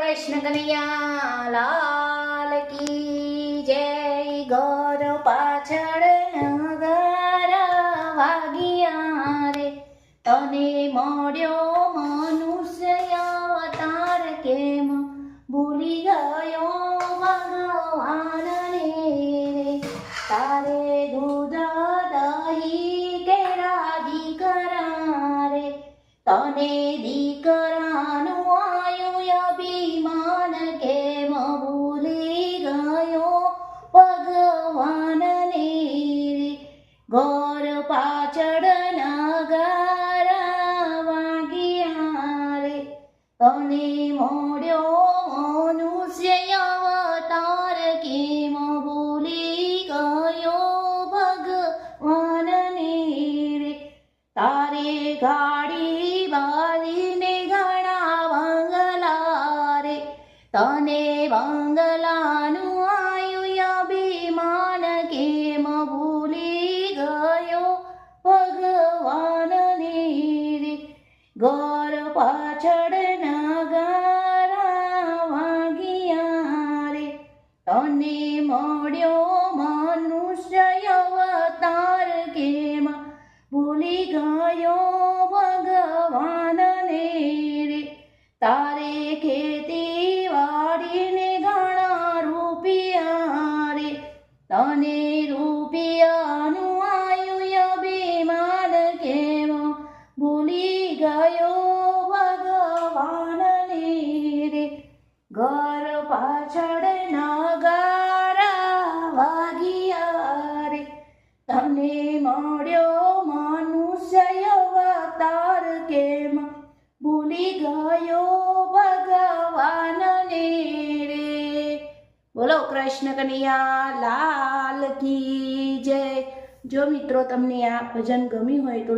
कृष्ण कन्हैया लाल की जय। गौर पाछळ नगर वागिया रे, तने मळ्यो मनुष्य अवतार केम भूली गयो भगवान ने। तारे दूध दही केरा दीकरा रे, तने दीकरानु अभिमान केम भूली गयो भगवान ने। गौर पाछळ नगर वागिया रे, तने मळ्यो मनुष्य अवतार केम भूली गयो भगवान ने। तारे गाड़ी बांधीने घणा बंगला रे, तने बंगलानु आयु अभिमान केम भूली गयो भगवान ने। गौर पाछळ नगर वागिया रे, तने मळ्यो मनुष्य अवतार केम भूली गयो भगवान ने। तारे खेती वाड़ीने घणा रूपिया रे, तने रूपियानु आयु अभिमान केम भूली गयो भगवान ने। घर पाछळ नगर वागिया रे, तने मळ्यो मनुष्य अवतार केम भूली गयो भगवान ने। बोलो कृष्ण कन्हैया लाल की जय। जो मित्रों तमने आ भजन गम्યું હોય તો